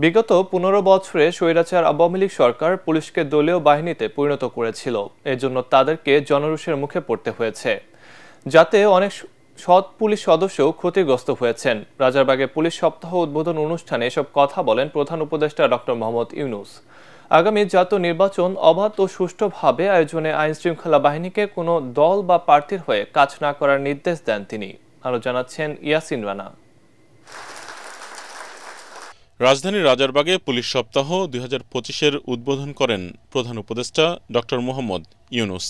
বিগত ১৫ বছরে স্বৈরাচার আওয়ামী লীগ সরকার পুলিশকে দলীয় বাহিনীতে পরিণত করেছিল। এজন্য তাদেরকে জনরোষের মুখে পড়তে হয়েছে, যাতে অনেক সৎ পুলিশ সদস্যও ক্ষতিগ্রস্ত হয়েছেন। রাজারবাগে পুলিশ সপ্তাহ উদ্বোধন অনুষ্ঠানে এসব কথা বলেন প্রধান উপদেষ্টা ডক্টর মোহাম্মদ ইউনূস। আগামী জাতীয় নির্বাচন অবাধ ও সুষ্ঠুভাবে আয়োজনে আইনশৃঙ্খলা বাহিনীকে কোনো দল বা প্রার্থীর হয়ে কাজ না করার নির্দেশ দেন তিনি। আরও জানাচ্ছেন ইয়াসিন রানা। রাজধানীর রাজারবাগে পুলিশ সপ্তাহ ২০২৫-এর উদ্বোধন করেন প্রধান উপদেষ্টা ডক্টর মোহাম্মদ ইউনূস।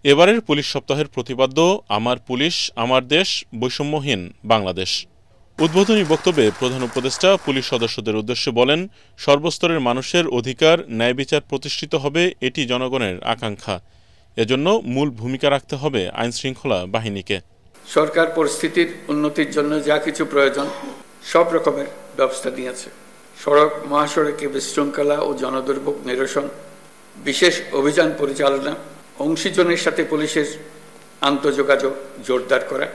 এবারের পুলিশ সপ্তাহের প্রতিপাদ্য আমার পুলিশ আমার দেশ, বৈষম্যহীন বাংলাদেশ। উদ্বোধনী বক্তব্যে প্রধান উপদেষ্টা পুলিশ সদস্যদের উদ্দেশ্যে বলেন, সর্বস্তরের মানুষের অধিকার, ন্যায় বিচার প্রতিষ্ঠিত হবে, এটি জনগণের আকাঙ্ক্ষা। এজন্য মূল ভূমিকা রাখতে হবে আইনশৃঙ্খলা বাহিনীকে। সরকার পরিস্থিতির উন্নতির জন্য যা কিছু প্রয়োজন সব রকমের ব্যবস্থা নিয়েছে। সড়ক মহাসড়কে বিশৃঙ্খলা ও জনদুর্ভোগ নিরসন, বিশেষ অভিযান পরিচালনা, অংশীজনের সাথে পুলিশের আন্তঃযোগাযোগ জোরদার করা,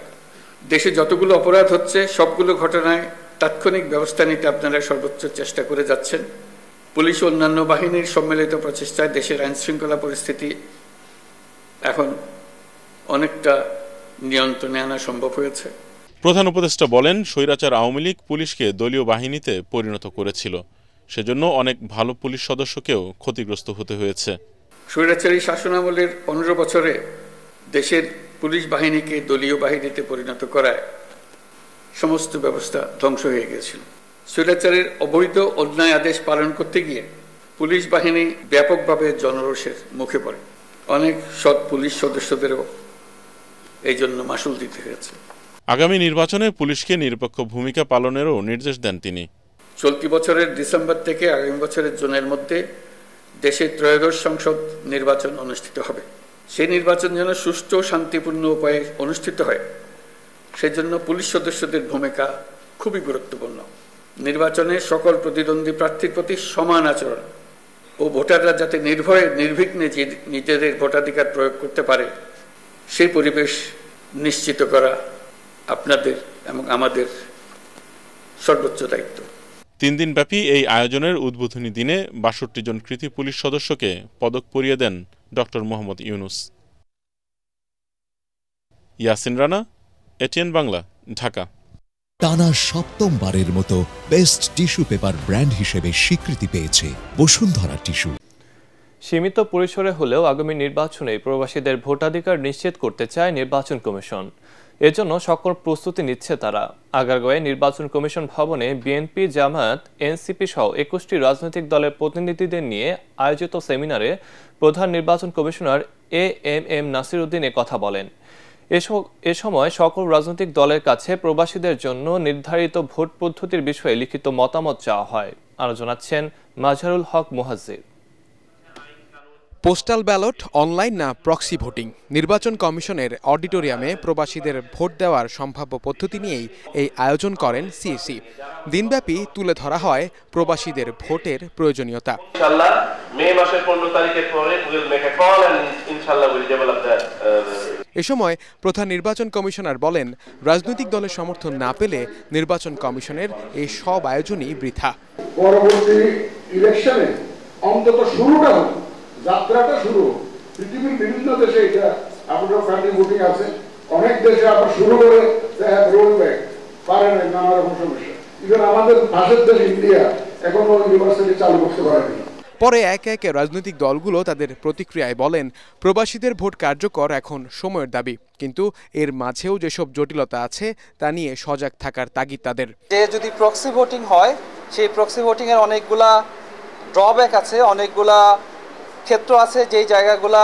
দেশে যতগুলো অপরাধ হচ্ছে সবগুলো ঘটনায় তাৎক্ষণিক ব্যবস্থা নিতে আপনারা সর্বোচ্চ চেষ্টা করে যাচ্ছেন। পুলিশ ও অন্যান্য বাহিনীর সম্মিলিত প্রচেষ্টায় দেশের আইনশৃঙ্খলা পরিস্থিতি এখন অনেকটা নিয়ন্ত্রণে আনা সম্ভব হয়েছে। প্রধান উপদেষ্টা বলেন, স্বৈরাচার আওয়ামী লীগ পুলিশকে দলীয় বাহিনীতে পরিণত করেছিল, সেজন্য অনেক ভালো পুলিশ সদস্যকেও ক্ষতিগ্রস্ত হতে হয়েছে। স্বৈরাচারী শাসনামলের ১৫ বছরে দেশের পুলিশ বাহিনীকে দলীয় বাহিনীতে পরিণত করায় সমস্ত ব্যবস্থা ধ্বংস হয়ে গিয়েছিল। স্বৈরাচারের অবৈধ অন্যায় আদেশ পালন করতে গিয়ে পুলিশ বাহিনী ব্যাপকভাবে জনরোষের মুখে পড়ে। অনেক সৎ পুলিশ সদস্যদেরও এই জন্য মাশুল দিতে হয়েছে। আগামী নির্বাচনে পুলিশকে নিরপেক্ষ ভূমিকা পালনেরও নির্দেশ দেন তিনি। চলতি বছরের ডিসেম্বর থেকে আগামী বছরের জুনের মধ্যে দেশে ত্রয়োদশ সংসদ নির্বাচন অনুষ্ঠিত হবে। সেই নির্বাচন যেন সুষ্ঠু শান্তিপূর্ণ উপায়ে অনুষ্ঠিত হয়, সেজন্য পুলিশ সদস্যদের ভূমিকা খুবই গুরুত্বপূর্ণ। নির্বাচনে সকল প্রতিদ্বন্দ্বী প্রার্থীর প্রতি সমান আচরণ ও ভোটাররা যাতে নির্ভয়ে নির্বিঘ্নে নিজেদের ভোটাধিকার প্রয়োগ করতে পারে, সেই পরিবেশ নিশ্চিত করা আপনাদের এবং আমাদের সর্বোচ্চ দায়িত্ব। ৩ দিনব্যাপী এই আয়োজনের উদ্বোধনী দিনে ৬২ জন কৃতি পুলিশ সদস্যকে পদক পরিয়ে দেন ডক্টর মোহাম্মদ ইউনূস। ইয়াসিন রানা, এটিএন বাংলা, ঢাকা। টানা ৭ম-বারের মতো বেস্ট টিস্যু পেপার ব্র্যান্ড হিসেবে স্বীকৃতি পেয়েছে বসুন্ধরা টিস্যু। সীমিত পরিসরে হলেও আগামী নির্বাচনে প্রবাসীদের ভোটাধিকার নিশ্চিত করতে চায় নির্বাচন কমিশন। এজন্য সকল প্রস্তুতি নিচ্ছে তারা। আগারগাঁওয়ে নির্বাচন কমিশন ভবনে বিএনপি, জামায়াত, এনসিপি সহ ২১টি রাজনৈতিক দলের প্রতিনিধিদের নিয়ে আয়োজিত সেমিনারে প্রধান নির্বাচন কমিশনার এএমএম নাসির উদ্দিন কথা বলেন। এ সময় সকল রাজনৈতিক দলের কাছে প্রবাসীদের জন্য নির্ধারিত ভোট পদ্ধতির বিষয়ে লিখিত মতামত চাওয়া হয়। আরও জানাচ্ছেন মাজহারুল হক মুহাজ্জির। পোস্টাল ব্যালট, অনলাইন না প্রক্সি ভোটিং, নির্বাচন কমিশনের অডিটোরিয়ামে প্রবাসীদের ভোট দেওয়ার সম্ভাব্য পদ্ধতি নিয়েই এই আয়োজন করেন সিএসি। দিনব্যাপী তুলে ধরা হয় প্রবাসীদের ভোটের প্রয়োজনীয়তা। এ সময় প্রধান নির্বাচন কমিশনার বলেন, রাজনৈতিক দলের সমর্থন না পেলে নির্বাচন কমিশনের এই সব আয়োজনই বৃথা। পরবর্তী ইলেকশনে অন্তত শুরুটা হোক, যাত্রাটা শুরু। পৃথিবীর বিভিন্ন দেশে এটা আপনার ফ্যামিলি ভোটিং আছে, অনেক দেশে আবার শুরু করে রোল ব্যাক পারে না, নানা রকম সমস্যা। ইভেন আমাদের পাশের দেশ ইন্ডিয়া এখনো ইউনিভার্সিটি চালু করতে পারেনি। পরে একে একে রাজনৈতিক দলগুলো তাদের প্রতিক্রিয়ায় বলেন, প্রবাসীদের ভোট কার্যকর এখন সময়ের দাবি, কিন্তু এর মাঝেও যেসব জটিলতা আছে তা নিয়ে সজাগ থাকার তাগিদ তাদের। যে যদি প্রক্সি ভোটিং হয়, সেই প্রক্সি ভোটিং এর অনেকগুলা ড্রব্যাক আছে, অনেকগুলা ক্ষেত্র আছে যেই জায়গাগুলা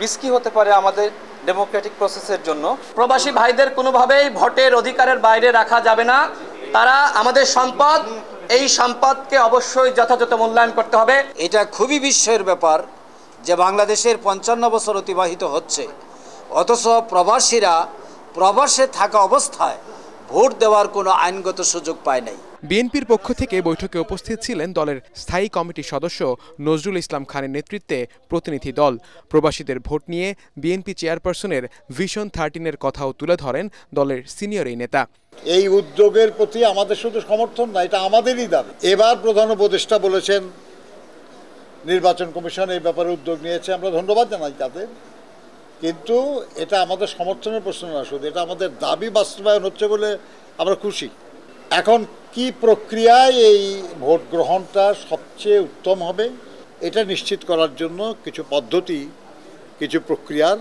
রিস্কি হতে পারে আমাদের ডেমোক্রেটিক প্রসেসের জন্য। প্রবাসী ভাইদের কোনোভাবেই ভোটের অধিকারের বাইরে রাখা যাবে না। তারা আমাদের সম্পদ, এই সম্পদকে অবশ্যই যথাযথ মূল্যায়ন করতে হবে। এটা খুবই বিস্ময়ের ব্যাপার যে বাংলাদেশের ৫৫ বছর অতিবাহিত হচ্ছে, অথচ প্রবাসীরা প্রবাসে থাকা অবস্থায় ভোট দেওয়ার কোনো আইনগত সুযোগ পায় নাই। বিএনপির পক্ষ থেকে বৈঠকে উপস্থিত ছিলেন দলের স্থায়ী কমিটির সদস্য নজরুল ইসলাম খানের নেতৃত্বে প্রতিনিধি দল। প্রবাসীদের ভোট নিয়ে বিএনপি চেয়ারপারসনের ভিশন 13-এর কথাও তুলে ধরেন দলের সিনিয়র এই নেতা। এই উদ্যোগের প্রতি আমাদের শুধু সমর্থন না, এটা আমাদেরই দাবি। এবার প্রধান উপদেষ্টা বলেছেন নির্বাচন কমিশন এই ব্যাপারে উদ্যোগ নিয়েছে, আমরা ধন্যবাদ জানাই তাদের, কিন্তু এটা আমাদের সমর্থনের প্রশ্ন না, শুধু এটা আমাদের দাবি বাস্তবায়ন হচ্ছে বলে আমরা খুশি। এখন কি প্রক্রিয়ায় এই ভোট গ্রহণটা সবচেয়ে উত্তম হবে এটা নিশ্চিত করার জন্য কিছু পদ্ধতি, কিছু প্রক্রিয়ার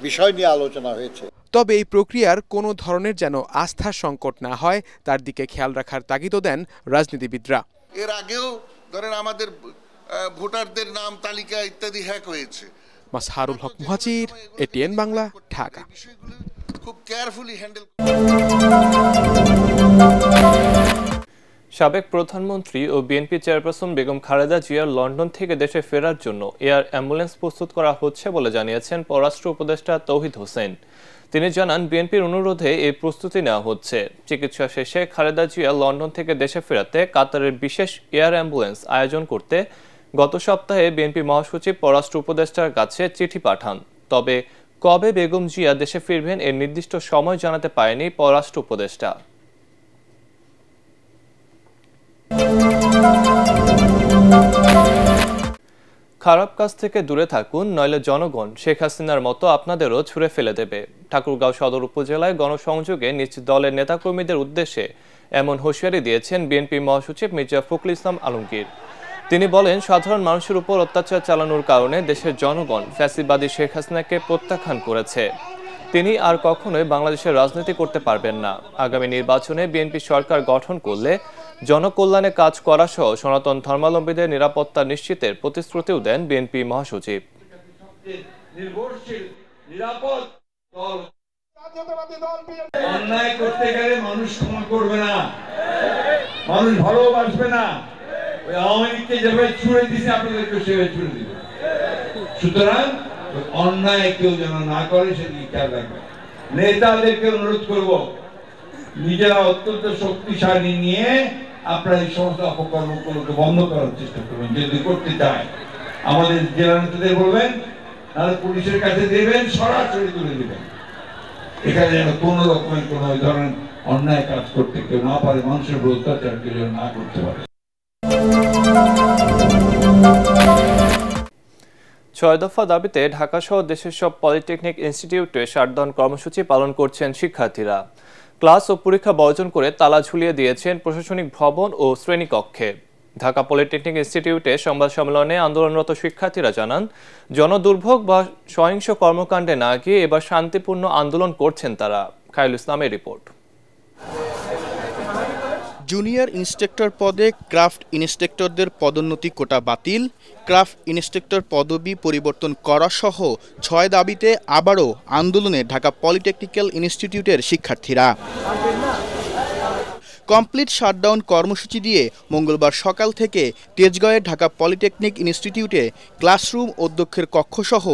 বিষয় নিয়ে আলোচনা হয়েছে। তবে এই প্রক্রিয়ার কোনো ধরনের যেন আস্থার সংকট না হয় তার দিকে খেয়াল রাখার তাগিদও দেন রাজনীতিবিদরা। এর আগেও ধরেন আমাদের ভোটারদের নাম তালিকা ইত্যাদি হ্যাক হয়েছে। মাসহারুল হক মুহাজির, এটিএন বাংলা, ঢাকা। খুব কেয়ারফুলি হ্যান্ডেল। সাবেক প্রধানমন্ত্রী ও বিএনপি চেয়ারপারসন বেগম খালেদা জিয়ার লন্ডন থেকে দেশে ফেরার জন্য এয়ার অ্যাম্বুলেন্স প্রস্তুত করা হচ্ছে বলে জানিয়েছেন পররাষ্ট্র উপদেষ্টা তৌহিদ হোসেন। তিনি জানান, বিএনপির অনুরোধে এই প্রস্তুতি নেওয়া হচ্ছে। চিকিৎসা শেষে খালেদা জিয়া লন্ডন থেকে দেশে ফেরাতে কাতারের বিশেষ এয়ার অ্যাম্বুলেন্স আয়োজন করতে গত সপ্তাহে বিএনপি মহাসচিব পররাষ্ট্র উপদেষ্টার কাছে চিঠি পাঠান। তবে কবে বেগম জিয়া দেশে ফিরবেন এর নির্দিষ্ট সময় জানাতে পারেনি পররাষ্ট্র উপদেষ্টা। খারাপ কাজ থেকে দূরে থাকুন, নইলে জনগণ শেখ হাসিনার মতো আপনাদেরও ছুঁড়ে ফেলে দেবে। ঠাকুরগাঁও সদর উপজেলায় গণসংযোগে নিজ দলের নেতাকর্মীদের উদ্দেশ্যে এমন হুঁশিয়ারি দিয়েছেন বিএনপি মহাসচিব মির্জা ফখরুল ইসলাম আলমগীর। তিনি বলেন, সাধারণ মানুষের উপর অত্যাচার চালানোর কারণে দেশের জনগণ ফ্যাসিবাদী শেখ হাসিনাকে প্রত্যাখ্যান করেছে। তিনি আর কখনোই বাংলাদেশের রাজনীতি করতে পারবেন না। আগামী নির্বাচনে বিএনপি সরকার গঠন করলে জনকল্যাণে কাজ করা সহ সনাতন ধর্মাবলম্বীদের নিরাপত্তা নিশ্চিতের প্রতিশ্রুতিও দেন বিএনপি মহাসচিব। অন্যায় করতে গেলে মানুষ ক্ষমা করবে না, মানুষ ভালোবাসবে না। ওই আওয়ামী লীগকে যেভাবে ছুড়ে দিছে আপনাদেরকে সেভাবে ছুড়ে দিবে। সুতরাং অন্যায় কেউ যেন না করে সেদিকে খেয়াল রাখবে। নেতাদেরকে অনুরোধ করব, নিজেরা অত্যন্ত শক্তিশালী নিয়ে আপনারা এই সমস্ত অপকর্মগুলোকে বন্ধ করার চেষ্টা করবেন। যদি করতে চায় আমাদের জেলা নেতাদের বলবেন, নাহলে পুলিশের কাছে দেবেন, সরাসরি তুলে দেবেন। এখানে যেন কোন রকমের কোন ধরনের অন্যায় কাজ করতে কেউ না পারে, মানুষের উপর অত্যাচার কেউ যেন না করতে পারে। 6 দফা দাবিতে ঢাকাসহ দেশের সব পলিটেকনিক ইনস্টিটিউটে শাটডাউন কর্মসূচি পালন করছেন শিক্ষার্থীরা। ক্লাস ও পরীক্ষা বর্জন করে তালা ঝুলিয়ে দিয়েছেন প্রশাসনিক ভবন ও শ্রেণীকক্ষে। ঢাকা পলিটেকনিক ইনস্টিটিউটে সংবাদ সম্মেলনে আন্দোলনরত শিক্ষার্থীরা জানান, জনদুর্ভোগ বা সহিংস কর্মকাণ্ডে না গিয়ে এবার শান্তিপূর্ণ আন্দোলন করছেন তারা। খায়রুল ইসলামের রিপোর্ট। জুনিয়র ইন্সট্রাক্টর পদে ক্রাফট ইন্সট্রাক্টরদের পদোন্নতি কোটা বাতিল, ক্রাফট ইন্সট্রাক্টর পদবি পরিবর্তন করা সহ 6 দাবিতে আবারও আন্দোলনে ঢাকা পলিটেকনিক্যাল ইনস্টিটিউটের শিক্ষার্থীরা। কমপ্লিট শাটডাউন কর্মসূচি দিয়ে মঙ্গলবার সকাল থেকে তেজগাঁওয়ের ঢাকা পলিটেকনিক ইনস্টিটিউটে ক্লাসরুম, অধ্যক্ষের কক্ষসহ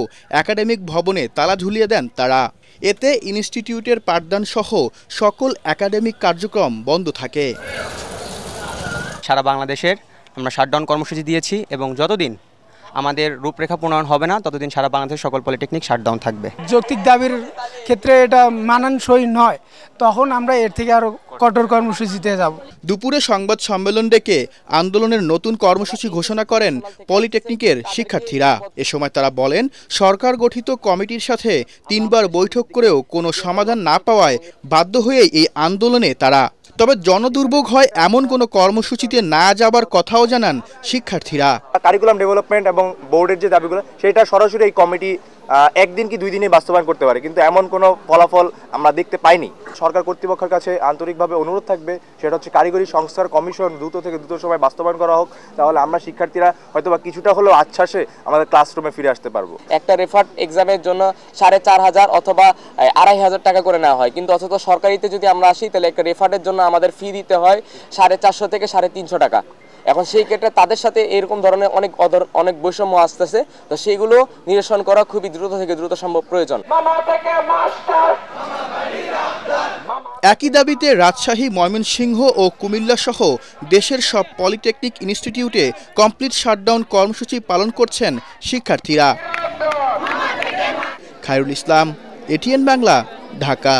একাডেমিক ভবনে তালা ঝুলিয়ে দেন তারা। এতে ইনস্টিটিউটের পাঠদান সহ সকল একাডেমিক কার্যক্রম বন্ধ থাকে। সারা বাংলাদেশের আমরা শাটডাউন কর্মসূচি দিয়েছি এবং যতদিন আমাদের রূপরেখা প্রণয়ন হবে না ততদিন সারা বাংলাদেশের সকল পলিটেকনিক শাটডাউন থাকবে। যৌক্তিক দাবির ক্ষেত্রে এটা মানানসই নয়, তখন আমরা এর থেকে আরো কঠোর কর্মসূচিতে যাব। দুপুরে সংবাদ সম্মেলন ডেকে আন্দোলনের নতুন কর্মসূচি ঘোষণা করেন পলিটেকনিকের শিক্ষার্থীরা। এ সময় তারা বলেন, সরকার গঠিত কমিটির সাথে 3 বার বৈঠক করেও কোনো সমাধান না পাওয়ায় বাধ্য হয়ে এই আন্দোলনে তারা। তবে জনদুর্ভোগ হয় এমন কোনো কর্মসূচিতে না যাবার কথাও জানান শিক্ষার্থীরা। কারিকুলাম ডেভেলপমেন্ট এবং বোর্ডের যে দাবিগুলো সেটা সরাসরি এই কমিটি একদিন কি 2 দিনে বাস্তবায়ন করতে পারে, কিন্তু এমন কোনো ফলাফল আমরা দেখতে পাইনি। সরকার কর্তৃপক্ষের কাছে আন্তরিকভাবে অনুরোধ থাকবে, সেটা হচ্ছে কারিগরি সংস্কার কমিশন দ্রুত সময় বাস্তবায়ন করা হোক, তাহলে আমরা শিক্ষার্থীরা হয়তোবা কিছুটা হলেও আশ্বাসে আমাদের ক্লাসরুমে ফিরে আসতে পারবো। একটা রেফার্ড এক্সামের জন্য 4,500 অথবা 2,500 টাকা করে নেওয়া হয়, কিন্তু অথচ সরকারিতে যদি আমরা আসি তাহলে একটা রেফার্ডের জন্য আমাদের ফি দিতে হয় 450 থেকে 350 টাকা। এখন সেই ক্ষেত্রে তাদের সাথে এরকম ধরনের অনেক বৈষম্য আসতেছে, তো সেইগুলো নিরসন করা খুবই দ্রুত সম্ভব প্রয়োজন। একই দাবিতে রাজশাহী, ময়মনসিংহ ও কুমিল্লা সহ দেশের সব পলিটেকনিক ইনস্টিটিউটে কমপ্লিট শাটডাউন কর্মসূচি পালন করছেন শিক্ষার্থীরা। খায়রুল ইসলাম, এটিএন বাংলা, ঢাকা।